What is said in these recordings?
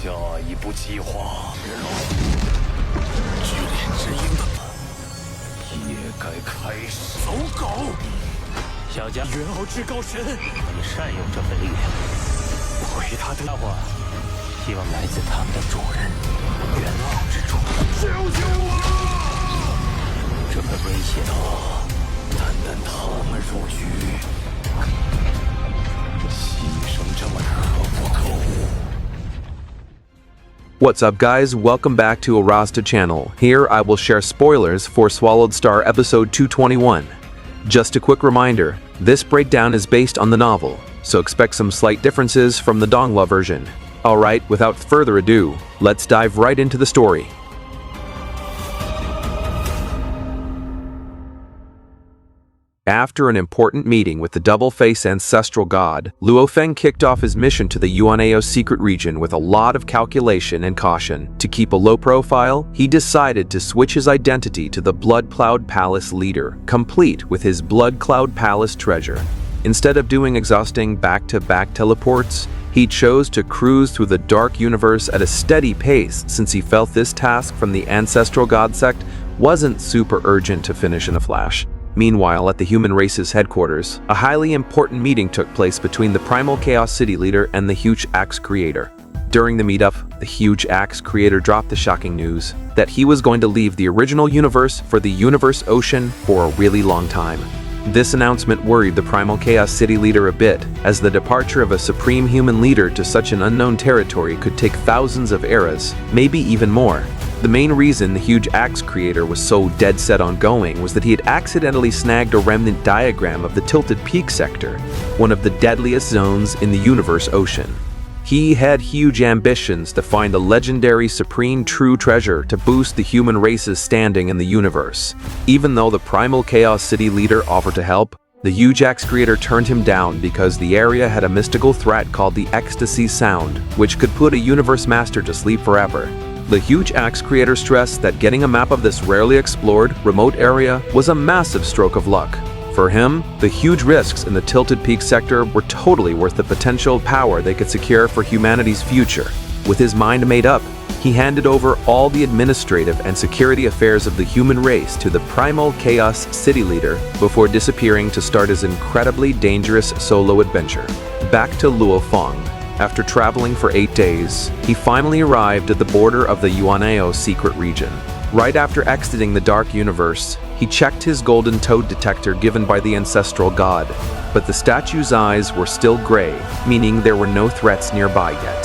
下一步计划，剧烈之鹰的也该开始。走狗！小家元昊至高神，你善用这份力量。回他的家伙，希望来自他们的主人元昊之主。救救我！准备威胁他，单他们入局，牺牲这么可不可恶？ What's up guys, welcome back to Arasta channel. Here I will share spoilers for SwallowedStar episode 221. Just a quick reminder, this breakdown is based on the novel, so expect some slight differences from the Donghua version. Alright, without further ado, let's dive right into the story. After an important meeting with the double-faced ancestral god, Luo Feng kicked off his mission to the Yuano secret region with a lot of calculation and caution. To keep a low profile, he decided to switch his identity to the Blood Cloud Palace leader, complete with his Blood Cloud Palace treasure. Instead of doing exhausting back-to-back teleports, he chose to cruise through the dark universe at a steady pace since he felt this task from the ancestral god sect wasn't super urgent to finish in a flash. Meanwhile, at the human race's headquarters, a highly important meeting took place between the Primal Chaos City leader and the Huge Axe creator. During the meetup, the Huge Axe creator dropped the shocking news that he was going to leave the original universe for the Universe Ocean for a really long time. This announcement worried the Primal Chaos City leader a bit, as the departure of a supreme human leader to such an unknown territory could take thousands of eras, maybe even more. The main reason the Huge Axe creator was so dead set on going was that he had accidentally snagged a remnant diagram of the Tilted Peak sector, one of the deadliest zones in the Universe Ocean. He had huge ambitions to find a legendary supreme true treasure to boost the human race's standing in the universe. Even though the Primal Chaos City leader offered to help, the Huge Axe creator turned him down because the area had a mystical threat called the Ecstasy Sound, which could put a universe master to sleep forever. The Huge Axe creator stressed that getting a map of this rarely explored, remote area was a massive stroke of luck. For him, the huge risks in the Tilted Peak sector were totally worth the potential power they could secure for humanity's future. With his mind made up, he handed over all the administrative and security affairs of the human race to the Primal Chaos City leader before disappearing to start his incredibly dangerous solo adventure. Back to Luo Feng. After traveling for 8 days, he finally arrived at the border of the Yuano secret region. Right after exiting the dark universe, he checked his golden toad detector given by the ancestral god, but the statue's eyes were still gray, meaning there were no threats nearby yet.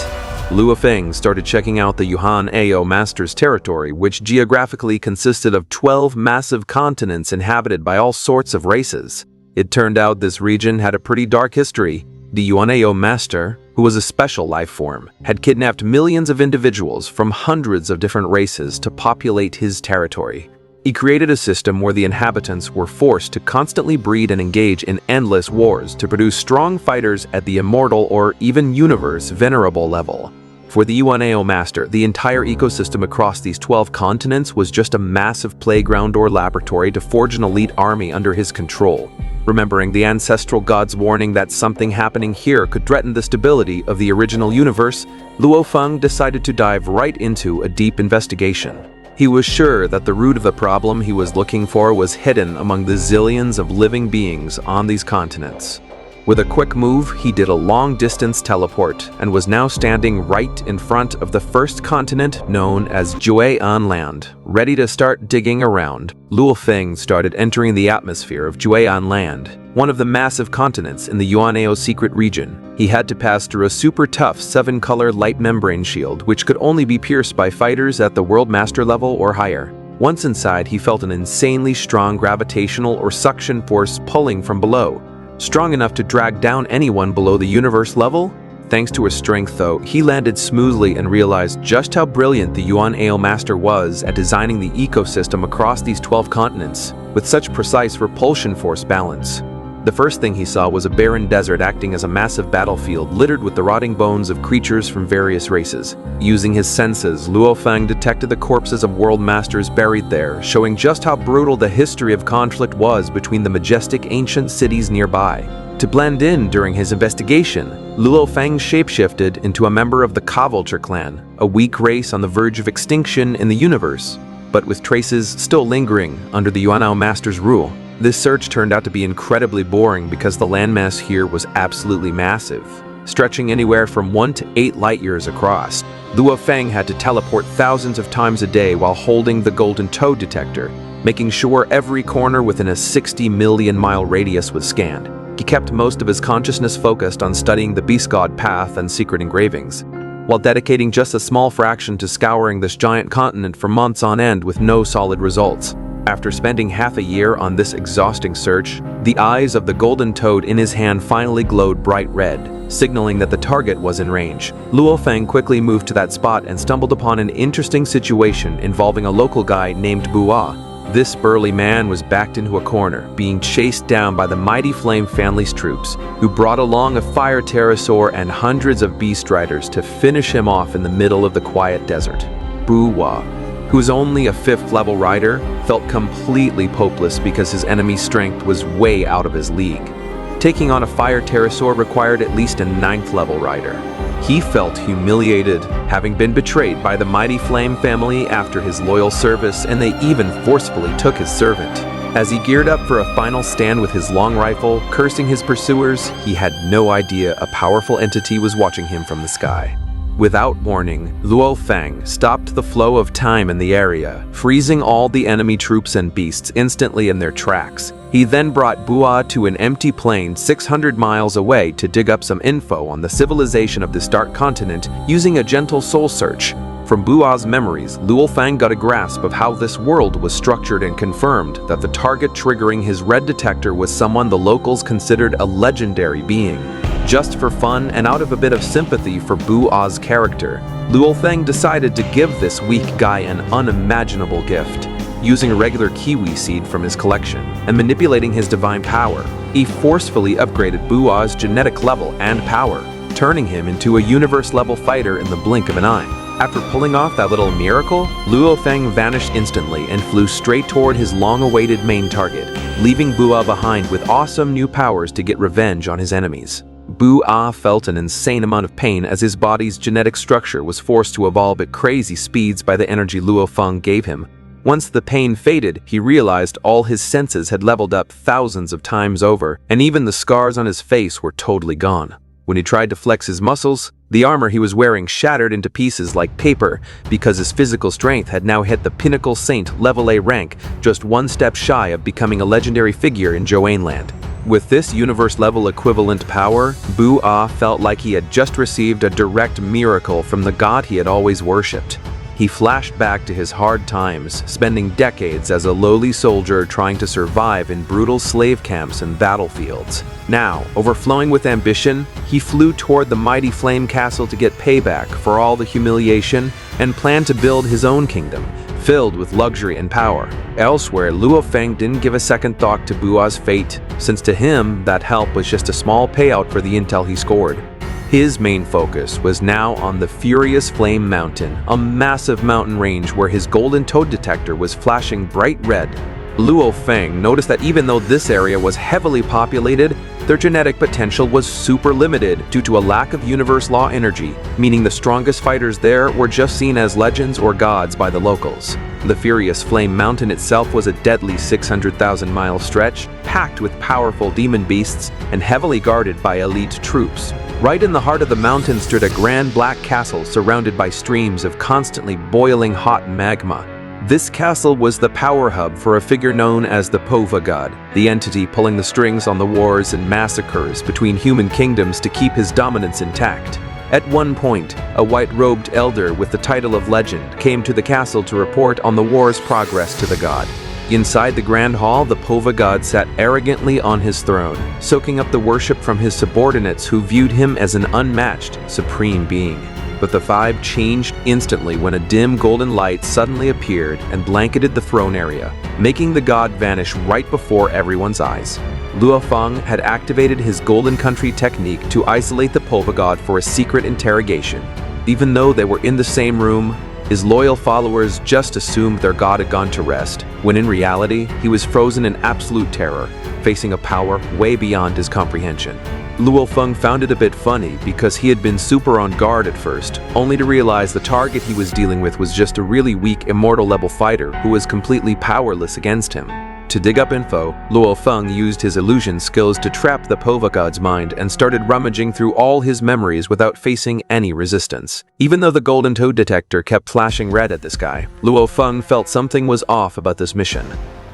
Luo Feng started checking out the Yuano Master's territory, which geographically consisted of 12 massive continents inhabited by all sorts of races. It turned out this region had a pretty dark history. The Yuano Master, who was a special life form, had kidnapped millions of individuals from hundreds of different races to populate his territory. He created a system where the inhabitants were forced to constantly breed and engage in endless wars to produce strong fighters at the Immortal or even Universe Venerable level. For the Yuano Master, the entire ecosystem across these 12 continents was just a massive playground or laboratory to forge an elite army under his control. Remembering the ancestral god's warning that something happening here could threaten the stability of the original universe, Luo Feng decided to dive right into a deep investigation. He was sure that the root of the problem he was looking for was hidden among the zillions of living beings on these continents. With a quick move, he did a long-distance teleport and was now standing right in front of the first continent known as Juean Land, ready to start digging around. Luo Feng started entering the atmosphere of Juean Land, one of the massive continents in the Yuano secret region. He had to pass through a super tough 7-color light membrane shield, which could only be pierced by fighters at the World Master level or higher. Once inside, he felt an insanely strong gravitational or suction force pulling from below, strong enough to drag down anyone below the universe level. Thanks to his strength though, he landed smoothly and realized just how brilliant the Yuano Master was at designing the ecosystem across these 12 continents, with such precise repulsion force balance. The first thing he saw was a barren desert acting as a massive battlefield littered with the rotting bones of creatures from various races. Using his senses, Luo Feng detected the corpses of world masters buried there, showing just how brutal the history of conflict was between the majestic ancient cities nearby. To blend in during his investigation, Luo Feng shapeshifted into a member of the Ka-Vulture clan, a weak race on the verge of extinction in the universe, but with traces still lingering under the Yuano master's rule. This search turned out to be incredibly boring because the landmass here was absolutely massive, stretching anywhere from 1 to 8 light years across. Luo Feng had to teleport thousands of times a day while holding the golden toad detector, making sure every corner within a 60 million mile radius was scanned. He kept most of his consciousness focused on studying the beast god path and secret engravings, while dedicating just a small fraction to scouring this giant continent for months on end with no solid results. After spending half a year on this exhausting search, the eyes of the golden toad in his hand finally glowed bright red, signaling that the target was in range. Luo Feng quickly moved to that spot and stumbled upon an interesting situation involving a local guy named Bua. This burly man was backed into a corner, being chased down by the mighty Flame family's troops, who brought along a fire pterosaur and hundreds of beast riders to finish him off in the middle of the quiet desert. Bua, who was only a 5th level rider, felt completely hopeless because his enemy's strength was way out of his league. Taking on a fire pterosaur required at least a 9th level rider. He felt humiliated, having been betrayed by the mighty Flame family after his loyal service, and they even forcefully took his servant. As he geared up for a final stand with his long rifle, cursing his pursuers, he had no idea a powerful entity was watching him from the sky. Without warning, Luo Feng stopped the flow of time in the area, freezing all the enemy troops and beasts instantly in their tracks. He then brought Bua to an empty plain 600 miles away to dig up some info on the civilization of this dark continent using a gentle soul search. From Bua's memories, Luo Feng got a grasp of how this world was structured and confirmed that the target triggering his red detector was someone the locals considered a legendary being. Just for fun and out of a bit of sympathy for Bua's character, Luo Feng decided to give this weak guy an unimaginable gift. Using a regular kiwi seed from his collection and manipulating his divine power, he forcefully upgraded Bua's genetic level and power, turning him into a universe-level fighter in the blink of an eye. After pulling off that little miracle, Luo Feng vanished instantly and flew straight toward his long-awaited main target, leaving Bua behind with awesome new powers to get revenge on his enemies. Bua felt an insane amount of pain as his body's genetic structure was forced to evolve at crazy speeds by the energy Luo Feng gave him. Once the pain faded, he realized all his senses had leveled up thousands of times over, and even the scars on his face were totally gone. When he tried to flex his muscles, the armor he was wearing shattered into pieces like paper because his physical strength had now hit the pinnacle saint level A rank, just one step shy of becoming a legendary figure in Joanland. With this universe-level equivalent power, Bua felt like he had just received a direct miracle from the god he had always worshipped. He flashed back to his hard times, spending decades as a lowly soldier trying to survive in brutal slave camps and battlefields. Now, overflowing with ambition, he flew toward the mighty Flame Castle to get payback for all the humiliation and planned to build his own kingdom, filled with luxury and power. Elsewhere, Luo Feng didn't give a second thought to Bua's fate, since to him, that help was just a small payout for the intel he scored. His main focus was now on the Furious Flame Mountain, a massive mountain range where his golden toad detector was flashing bright red. Luo Feng noticed that even though this area was heavily populated, their genetic potential was super limited due to a lack of universe law energy, meaning the strongest fighters there were just seen as legends or gods by the locals. The Furious Flame Mountain itself was a deadly 600,000-mile stretch, packed with powerful demon beasts and heavily guarded by elite troops. Right in the heart of the mountain stood a grand black castle surrounded by streams of constantly boiling hot magma. This castle was the power hub for a figure known as the Pova God, the entity pulling the strings on the wars and massacres between human kingdoms to keep his dominance intact. At one point, a white-robed elder with the title of legend came to the castle to report on the war's progress to the god. Inside the grand hall, the Pova God sat arrogantly on his throne, soaking up the worship from his subordinates who viewed him as an unmatched, supreme being. But the vibe changed instantly when a dim golden light suddenly appeared and blanketed the throne area, making the god vanish right before everyone's eyes. Luo Feng had activated his Golden Country technique to isolate the Pova God for a secret interrogation. Even though they were in the same room, His loyal followers just assumed their god had gone to rest, when in reality, he was frozen in absolute terror, facing a power way beyond his comprehension. Luo Feng found it a bit funny because he had been super on guard at first, only to realize the target he was dealing with was just a really weak Immortal level fighter who was completely powerless against him. To dig up info, Luo Feng used his illusion skills to trap the Pova God's mind and started rummaging through all his memories without facing any resistance. Even though the golden toad detector kept flashing red at this guy, Luo Feng felt something was off about this mission.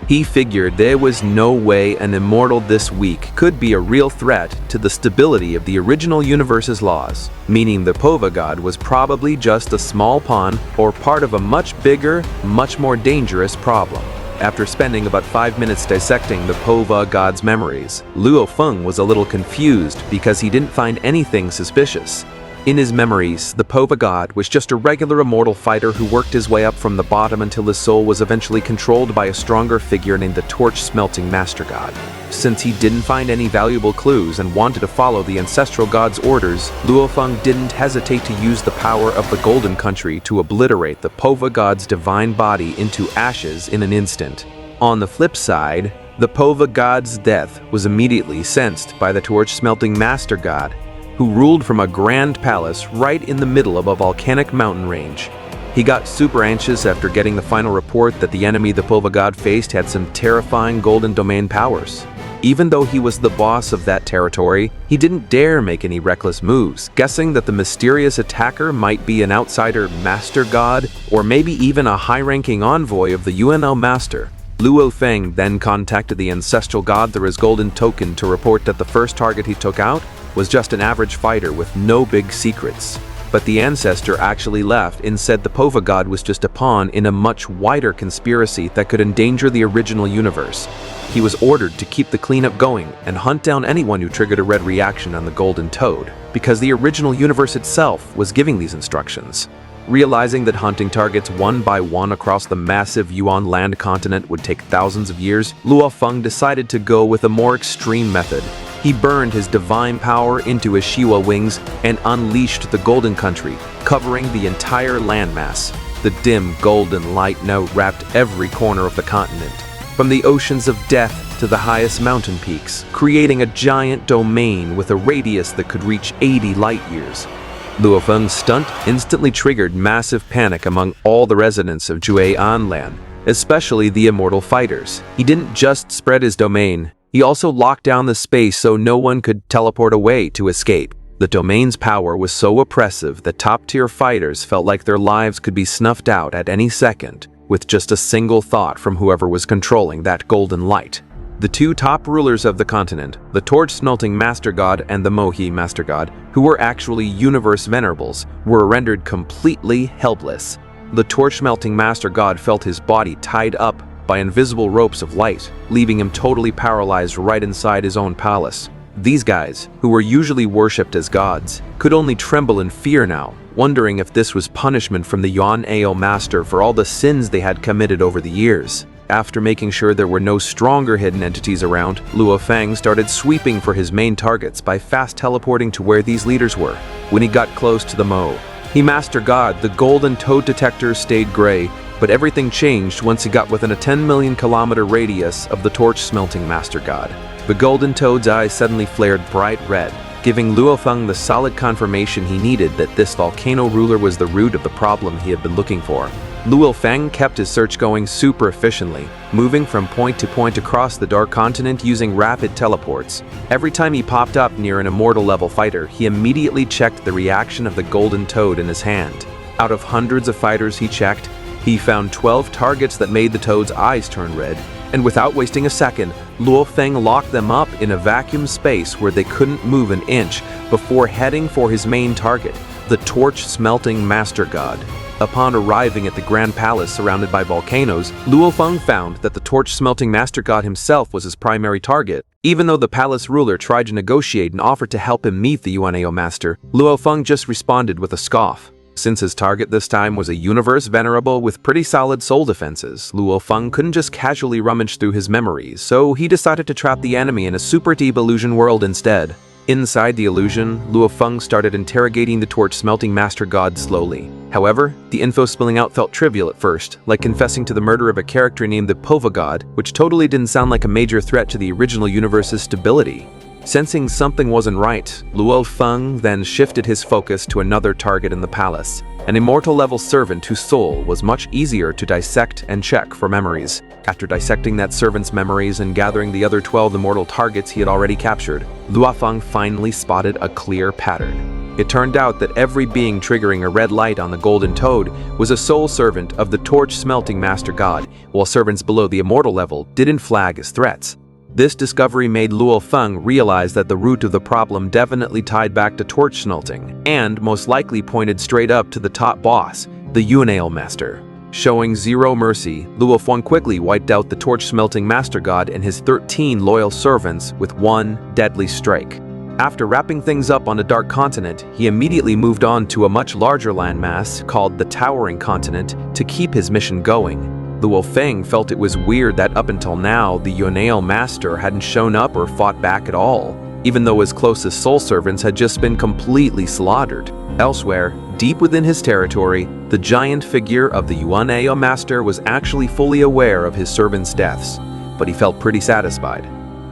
He figured there was no way an immortal this weak could be a real threat to the stability of the original universe's laws, meaning the Pova God was probably just a small pawn or part of a much bigger, much more dangerous problem. After spending about 5 minutes dissecting the Pova God's memories, Luo Feng was a little confused because he didn't find anything suspicious. In his memories, the Pova God was just a regular immortal fighter who worked his way up from the bottom until his soul was eventually controlled by a stronger figure named the Torch-Smelting Master God. Since he didn't find any valuable clues and wanted to follow the ancestral god's orders, Luo Feng didn't hesitate to use the power of the Golden Country to obliterate the Pova God's divine body into ashes in an instant. On the flip side, the Pova God's death was immediately sensed by the Torch-Smelting Master God, who ruled from a grand palace right in the middle of a volcanic mountain range. He got super anxious after getting the final report that the enemy the Pova God faced had some terrifying golden domain powers. Even though he was the boss of that territory, he didn't dare make any reckless moves, guessing that the mysterious attacker might be an outsider Master God or maybe even a high-ranking envoy of the Yuano Master. Luo Feng then contacted the ancestral god through his golden token to report that the first target he took out was just an average fighter with no big secrets. But the ancestor actually left and said the Pova God was just a pawn in a much wider conspiracy that could endanger the original universe. He was ordered to keep the cleanup going and hunt down anyone who triggered a red reaction on the Golden Toad, because the original universe itself was giving these instructions. Realizing that hunting targets one by one across the massive Yuan land continent would take thousands of years, Luo Feng decided to go with a more extreme method. He burned his divine power into his Shiwa wings and unleashed the Golden Country, covering the entire landmass. The dim golden light now wrapped every corner of the continent, from the oceans of death to the highest mountain peaks, creating a giant domain with a radius that could reach 80 light years. Luo Feng's stunt instantly triggered massive panic among all the residents of Jue'an land, especially the immortal fighters. He didn't just spread his domain, he also locked down the space so no one could teleport away to escape. The domain's power was so oppressive that top-tier fighters felt like their lives could be snuffed out at any second, with just a single thought from whoever was controlling that golden light. The two top rulers of the continent, the Torch-Smelting Master God and the Mohi Master God, who were actually universe venerables, were rendered completely helpless. The Torch-Smelting Master God felt his body tied up by invisible ropes of light, leaving him totally paralyzed right inside his own palace. These guys, who were usually worshipped as gods, could only tremble in fear now, wondering if this was punishment from the Yuan Master for all the sins they had committed over the years. After making sure there were no stronger hidden entities around, Luo Feng started sweeping for his main targets by fast teleporting to where these leaders were. When he got close to the Master God, the golden toad detector stayed gray, but everything changed once he got within a 10 million kilometer radius of the Torch-Smelting Master God. The golden toad's eyes suddenly flared bright red, giving Luo Feng the solid confirmation he needed that this volcano ruler was the root of the problem he had been looking for. Luo Feng kept his search going super efficiently, moving from point to point across the Dark Continent using rapid teleports. Every time he popped up near an Immortal level fighter, he immediately checked the reaction of the golden toad in his hand. Out of hundreds of fighters he checked, he found 12 targets that made the toad's eyes turn red, and without wasting a second, Luo Feng locked them up in a vacuum space where they couldn't move an inch before heading for his main target, the Torch-Smelting Master God. Upon arriving at the Grand Palace surrounded by volcanoes, Luo Feng found that the Torch-Smelting Master God himself was his primary target. Even though the palace ruler tried to negotiate and offered to help him meet the Yuan Master, Luo Feng just responded with a scoff. Since his target this time was a universe venerable with pretty solid soul defenses, Luo Feng couldn't just casually rummage through his memories, so he decided to trap the enemy in a super deep illusion world instead. Inside the illusion, Luo Feng started interrogating the torch smelting master god slowly. However, the info spilling out felt trivial at first, like confessing to the murder of a character named the Pova God, which totally didn't sound like a major threat to the original universe's stability. Sensing something wasn't right, Luo Feng then shifted his focus to another target in the palace, an Immortal level servant whose soul was much easier to dissect and check for memories. After dissecting that servant's memories and gathering the other 12 Immortal targets he had already captured, Luo Feng finally spotted a clear pattern. It turned out that every being triggering a red light on the golden toad was a soul servant of the torch smelting master god, while servants below the Immortal level didn't flag as threats. This discovery made Luo Feng realize that the root of the problem definitely tied back to torch smelting, and most likely pointed straight up to the top boss, the Yuano master. Showing zero mercy, Luo Feng quickly wiped out the torch smelting master god and his 13 loyal servants with one deadly strike. After wrapping things up on a dark continent, he immediately moved on to a much larger landmass called the Towering Continent to keep his mission going. Luo Feng felt it was weird that up until now, the Yuano master hadn't shown up or fought back at all, even though his closest soul servants had just been completely slaughtered. Elsewhere, deep within his territory, the giant figure of the Yuano master was actually fully aware of his servants' deaths, but he felt pretty satisfied.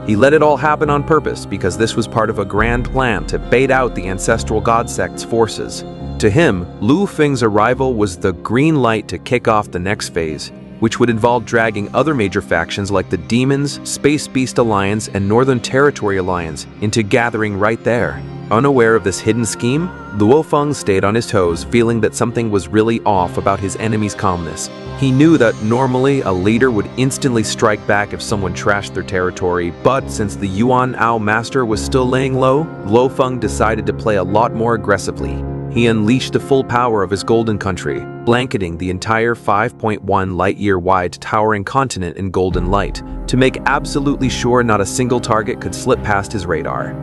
He let it all happen on purpose because this was part of a grand plan to bait out the ancestral god sect's forces. To him, Luo Feng's arrival was the green light to kick off the next phase, which would involve dragging other major factions like the Demons, Space Beast Alliance, and Northern Territory Alliance into gathering right there. Unaware of this hidden scheme, Luo Feng stayed on his toes, feeling that something was really off about his enemy's calmness. He knew that normally a leader would instantly strike back if someone trashed their territory, but since the Yuano master was still laying low, Luo Feng decided to play a lot more aggressively. He unleashed the full power of his golden country, blanketing the entire 5.1 light-year wide towering continent in golden light, to make absolutely sure not a single target could slip past his radar.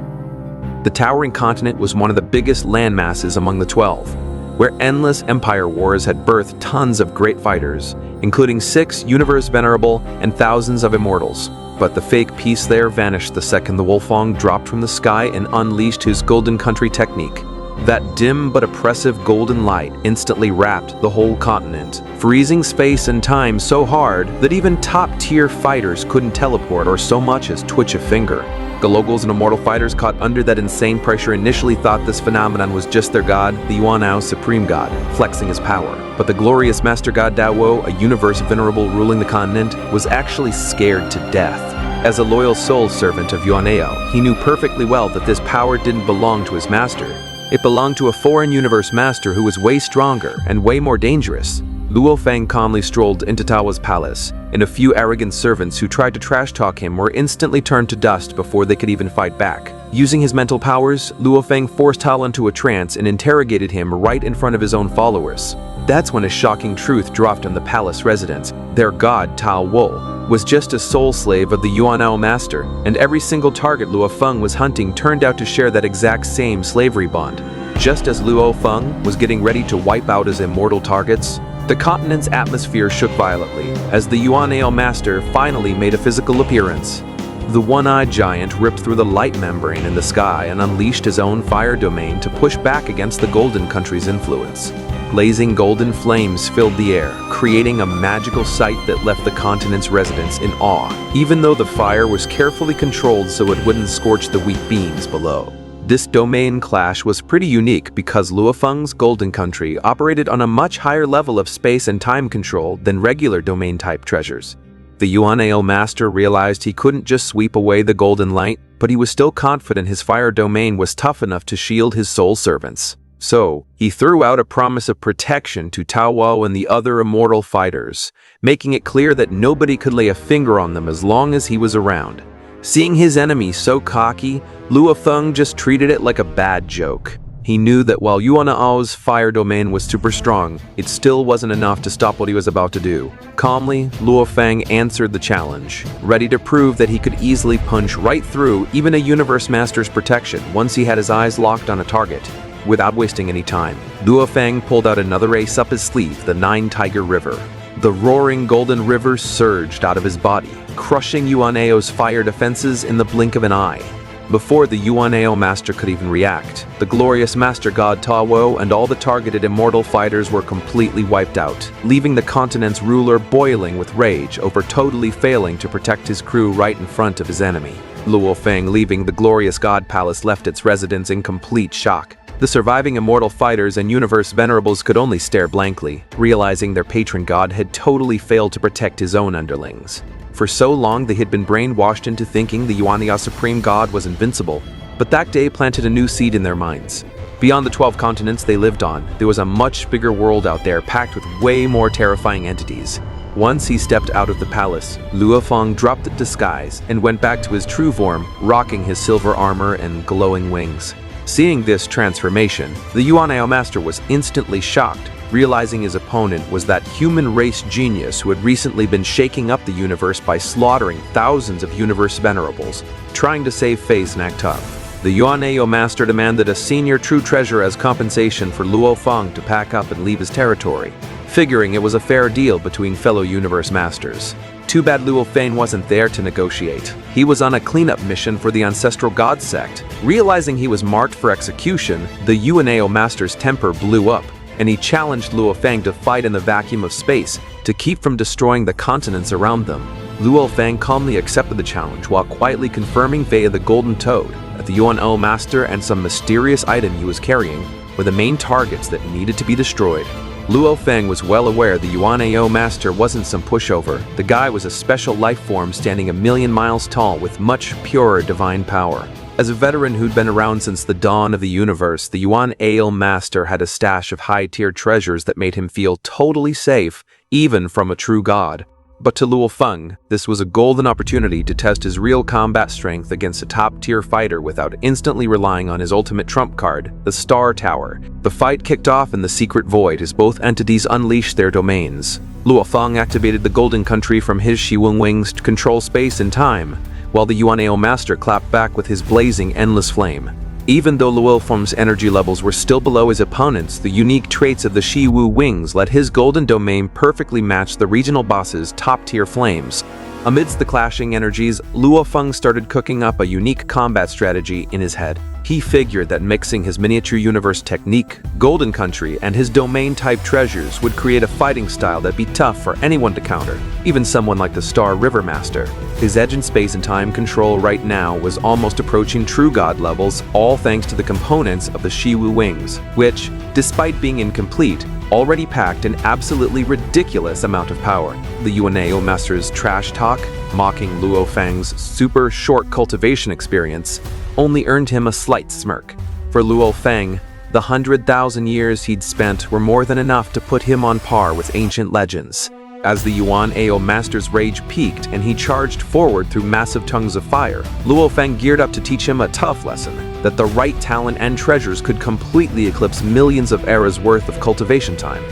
The towering continent was one of the biggest landmasses among the 12, where endless empire wars had birthed tons of great fighters, including 6 universe venerable and thousands of immortals. But the fake peace there vanished the second the Luo Feng dropped from the sky and unleashed his golden country technique. That dim but oppressive golden light instantly wrapped the whole continent, freezing space and time so hard that even top-tier fighters couldn't teleport or so much as twitch a finger. Galogals and immortal fighters caught under that insane pressure initially thought this phenomenon was just their god, the Yuano supreme god, flexing his power. But the glorious master god Dawo, a universe venerable ruling the continent, was actually scared to death. As a loyal soul servant of Yuano, he knew perfectly well that this power didn't belong to his master. It belonged to a foreign universe master who was way stronger and way more dangerous. Luo Feng calmly strolled into Tao's palace, and a few arrogant servants who tried to trash-talk him were instantly turned to dust before they could even fight back. Using his mental powers, Luo Feng forced Tao into a trance and interrogated him right in front of his own followers. That's when a shocking truth dropped on the palace residents. Their god, Tao Wo, was just a soul slave of the Yuano master, and every single target Luo Feng was hunting turned out to share that exact same slavery bond. Just as Luo Feng was getting ready to wipe out his immortal targets, the continent's atmosphere shook violently as the Yuano master finally made a physical appearance. The one-eyed giant ripped through the light membrane in the sky and unleashed his own fire domain to push back against the Golden Country's influence. Blazing golden flames filled the air, creating a magical sight that left the continent's residents in awe, even though the fire was carefully controlled so it wouldn't scorch the weak beings below. This domain clash was pretty unique because Luo Feng's Golden Country operated on a much higher level of space and time control than regular domain-type treasures. The Yuano master realized he couldn't just sweep away the golden light, but he was still confident his fire domain was tough enough to shield his soul servants. So, he threw out a promise of protection to Tao and the other immortal fighters, making it clear that nobody could lay a finger on them as long as he was around. Seeing his enemy so cocky, Luo Feng just treated it like a bad joke. He knew that while Yuano's fire domain was super strong, it still wasn't enough to stop what he was about to do. Calmly, Luo Feng answered the challenge, ready to prove that he could easily punch right through even a Universe Master's protection once he had his eyes locked on a target. Without wasting any time, Luo Feng pulled out another ace up his sleeve, the Nine Tiger River. The roaring golden river surged out of his body, crushing Yuano's fire defenses in the blink of an eye. Before the Yuano master could even react, the glorious master god Tawo and all the targeted immortal fighters were completely wiped out, leaving the continent's ruler boiling with rage over totally failing to protect his crew right in front of his enemy. Luo Feng, leaving the glorious god palace, left its residents in complete shock. The surviving immortal fighters and universe venerables could only stare blankly, realizing their patron god had totally failed to protect his own underlings. For so long they had been brainwashed into thinking the Yuano supreme god was invincible, but that day planted a new seed in their minds. Beyond the 12 continents they lived on, there was a much bigger world out there packed with way more terrifying entities. Once he stepped out of the palace, Luo Feng dropped the disguise and went back to his true form, rocking his silver armor and glowing wings. Seeing this transformation, the Yuano master was instantly shocked, realizing his opponent was that human race genius who had recently been shaking up the universe by slaughtering thousands of universe venerables, trying to save face and act tough. The Yuano master demanded a senior true treasure as compensation for Luo Feng to pack up and leave his territory, figuring it was a fair deal between fellow universe masters. Too bad Luo Feng wasn't there to negotiate. He was on a cleanup mission for the ancestral god sect. Realizing he was marked for execution, the Yuano master's temper blew up, and he challenged Luo Feng to fight in the vacuum of space to keep from destroying the continents around them. Luo Feng calmly accepted the challenge while quietly confirming via the golden toad that the Yuano master and some mysterious item he was carrying were the main targets that needed to be destroyed. Luo Feng was well aware the Yuano master wasn't some pushover. The guy was a special life form standing 1,000,000 miles tall with much purer divine power. As a veteran who'd been around since the dawn of the universe, the Yuano master had a stash of high-tier treasures that made him feel totally safe, even from a true god. But to Luo Feng, this was a golden opportunity to test his real combat strength against a top-tier fighter without instantly relying on his ultimate trump card, the Star Tower. The fight kicked off in the secret void as both entities unleashed their domains. Luo Feng activated the Golden Country from his Shiwun wings to control space and time, while the Yuano master clapped back with his blazing endless flame. Even though Luo Feng's energy levels were still below his opponent's, the unique traits of the Shiwu wings let his golden domain perfectly match the regional boss's top-tier flames. Amidst the clashing energies, Luo Feng started cooking up a unique combat strategy in his head. He figured that mixing his miniature universe technique, Golden Country, and his domain-type treasures would create a fighting style that'd be tough for anyone to counter, even someone like the Star River Master. His edge in space and time control right now was almost approaching true god levels, all thanks to the components of the Shiwu wings, which, despite being incomplete, already packed an absolutely ridiculous amount of power. The Yuano master's trash talk, mocking Luo Feng's super short cultivation experience, only earned him a slight smirk. For Luo Feng, the 100,000 years he'd spent were more than enough to put him on par with ancient legends. As the Yuano master's rage peaked and he charged forward through massive tongues of fire, Luo Feng geared up to teach him a tough lesson, that the right talent and treasures could completely eclipse millions of eras worth of cultivation time.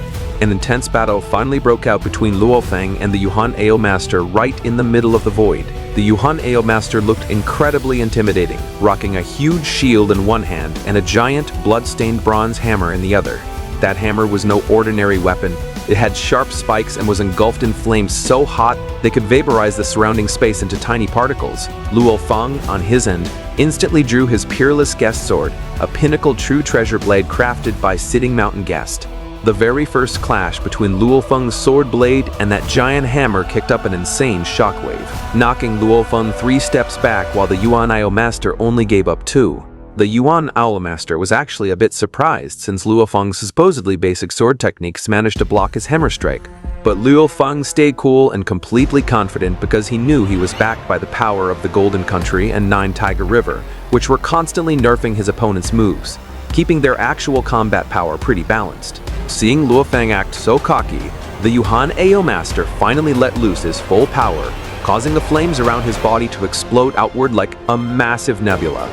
An intense battle finally broke out between Luo Feng and the Yuano master right in the middle of the void. The Yuano master looked incredibly intimidating, rocking a huge shield in one hand and a giant, blood-stained bronze hammer in the other. That hammer was no ordinary weapon. It had sharp spikes and was engulfed in flames so hot they could vaporize the surrounding space into tiny particles. Luo Feng, on his end, instantly drew his peerless guest sword, a pinnacle true treasure blade crafted by Sitting Mountain Guest. The very first clash between Luo Feng's sword blade and that giant hammer kicked up an insane shockwave, knocking Luo Feng 3 steps back while the Yuano master only gave up 2. The Yuano master was actually a bit surprised since Luo Feng's supposedly basic sword techniques managed to block his hammer strike. But Luo Feng stayed cool and completely confident because he knew he was backed by the power of the Golden Country and 9 Tiger River, which were constantly nerfing his opponent's moves, keeping their actual combat power pretty balanced. Seeing Luo Feng act so cocky, the Yuano master finally let loose his full power, causing the flames around his body to explode outward like a massive nebula.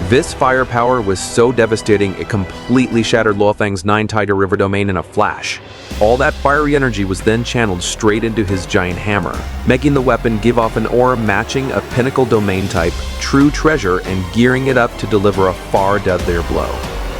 This firepower was so devastating it completely shattered Luo Feng's 9 Tiger River domain in a flash. All that fiery energy was then channeled straight into his giant hammer, making the weapon give off an aura matching a pinnacle domain type, true treasure, and gearing it up to deliver a far deadlier blow.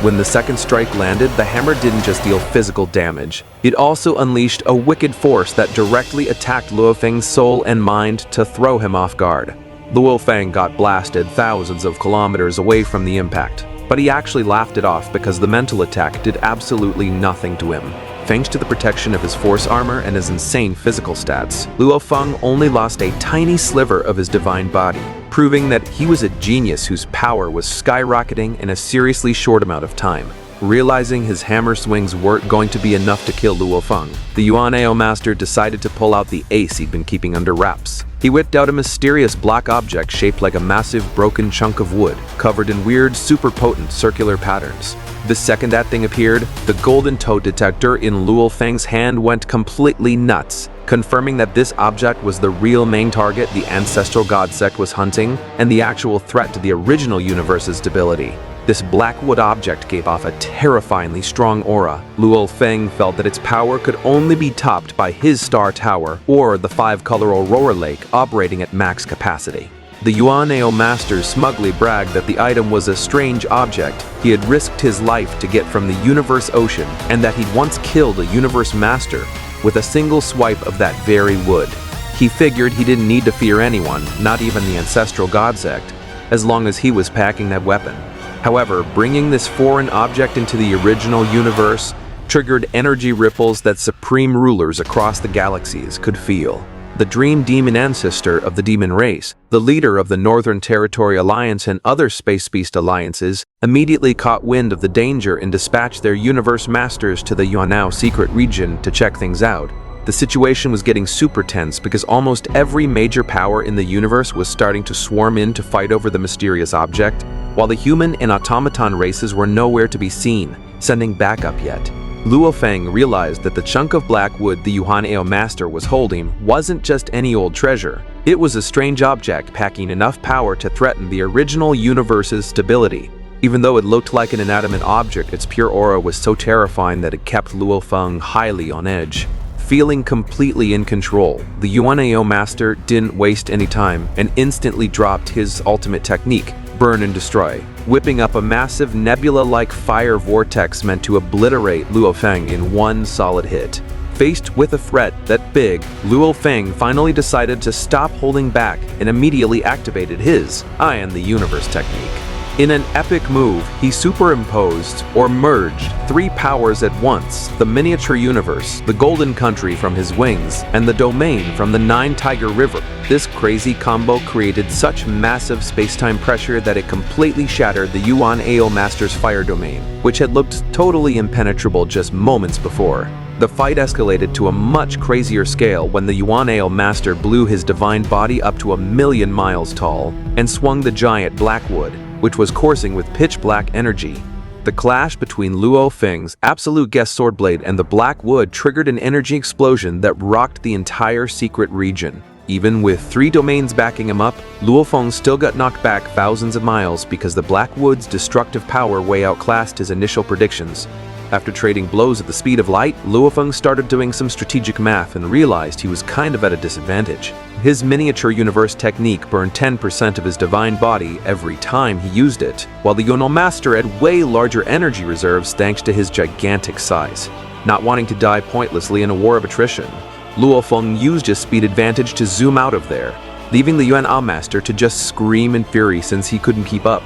When the second strike landed, the hammer didn't just deal physical damage. It also unleashed a wicked force that directly attacked Luo Feng's soul and mind to throw him off guard. Luo Feng got blasted thousands of kilometers away from the impact, but he actually laughed it off because the mental attack did absolutely nothing to him. Thanks to the protection of his force armor and his insane physical stats, Luo Feng only lost a tiny sliver of his divine body, proving that he was a genius whose power was skyrocketing in a seriously short amount of time. Realizing his hammer swings weren't going to be enough to kill Luo Feng, the Yuano master decided to pull out the ace he'd been keeping under wraps. He whipped out a mysterious black object shaped like a massive broken chunk of wood, covered in weird, super potent circular patterns. The second that thing appeared, the golden toe detector in Luo Feng's hand went completely nuts, confirming that this object was the real main target the ancestral god sect was hunting and the actual threat to the original universe's stability. This black wood object gave off a terrifyingly strong aura. Luo Feng felt that its power could only be topped by his star tower or the 5-color Aurora Lake operating at max capacity. The Yuano master smugly bragged that the item was a strange object he had risked his life to get from the universe ocean and that he'd once killed a universe master with a single swipe of that very wood. He figured he didn't need to fear anyone, not even the ancestral god sect, as long as he was packing that weapon. However, bringing this foreign object into the original universe triggered energy ripples that supreme rulers across the galaxies could feel. The Dream Demon ancestor of the demon race, the leader of the Northern Territory Alliance and other Space Beast alliances, immediately caught wind of the danger and dispatched their universe masters to the Yuano secret region to check things out. The situation was getting super tense because almost every major power in the universe was starting to swarm in to fight over the mysterious object, while the human and automaton races were nowhere to be seen, sending backup yet. Luo Feng realized that the chunk of black wood the Yuano master was holding wasn't just any old treasure. It was a strange object packing enough power to threaten the original universe's stability. Even though it looked like an inanimate object, its pure aura was so terrifying that it kept Luo Feng highly on edge. Feeling completely in control, the Yuano master didn't waste any time and instantly dropped his ultimate technique, Burn and Destroy, whipping up a massive nebula-like fire vortex meant to obliterate Luo Feng in one solid hit. Faced with a threat that big, Luo Feng finally decided to stop holding back and immediately activated his I Am the Universe technique. In an epic move, he superimposed or merged 3 powers at once: the miniature universe, the golden country from his wings, and the domain from the 9-Tiger River. This crazy combo created such massive spacetime pressure that it completely shattered the Yuano master's fire domain, which had looked totally impenetrable just moments before. The fight escalated to a much crazier scale when the Yuano master blew his divine body up to 1,000,000 miles tall and swung the giant Blackwood, which was coursing with pitch-black energy. The clash between Luo Feng's absolute guest swordblade and the black wood triggered an energy explosion that rocked the entire secret region. Even with 3 domains backing him up, Luo Feng still got knocked back thousands of miles because the black wood's destructive power way outclassed his initial predictions. After trading blows at the speed of light, Luo Feng started doing some strategic math and realized he was kind of at a disadvantage. His miniature universe technique burned 10% of his divine body every time he used it, while the Yuano master had way larger energy reserves thanks to his gigantic size. Not wanting to die pointlessly in a war of attrition, Luo Feng used his speed advantage to zoom out of there, leaving the Yuano master to just scream in fury since he couldn't keep up.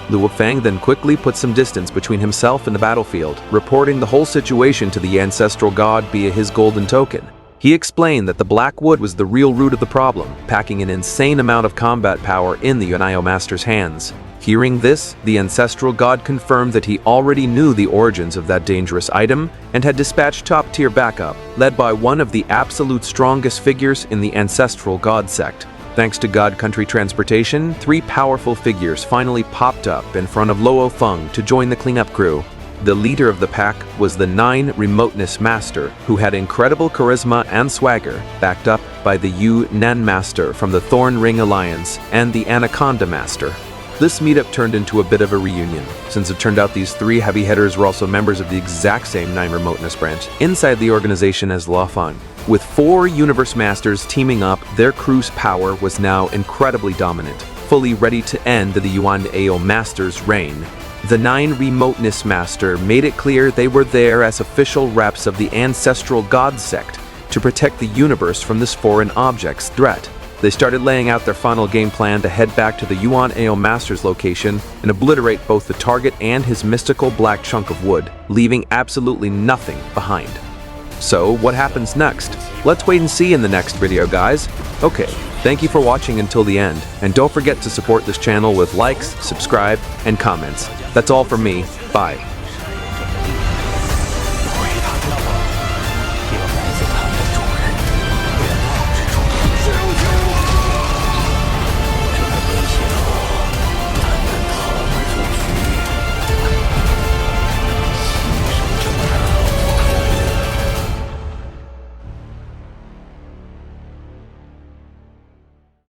Luo Feng then quickly put some distance between himself and the battlefield, reporting the whole situation to the ancestral god via his golden token. He explained that the black wood was the real root of the problem, packing an insane amount of combat power in the Yuano master's hands. Hearing this, the ancestral god confirmed that he already knew the origins of that dangerous item and had dispatched top-tier backup, led by one of the absolute strongest figures in the ancestral god sect. Thanks to God Country transportation, 3 powerful figures finally popped up in front of Luo Feng to join the cleanup crew. The leader of the pack was the 9 Remoteness Master, who had incredible charisma and swagger, backed up by the Yu Nan Master from the Thorn Ring Alliance and the Anaconda Master. This meetup turned into a bit of a reunion, since it turned out these 3 heavy hitters were also members of the exact same 9 Remoteness branch inside the organization as Luofeng. With 4 Universe Masters teaming up, their crew's power was now incredibly dominant, fully ready to end the Yuano Master's reign. The 9 Remoteness Master made it clear they were there as official reps of the ancestral god sect to protect the universe from this foreign object's threat. They started laying out their final game plan to head back to the Yuano Master's location and obliterate both the target and his mystical black chunk of wood, leaving absolutely nothing behind. So, what happens next? Let's wait and see in the next video, guys. Okay, thank you for watching until the end, and don't forget to support this channel with likes, subscribe, and comments. That's all from me. Bye.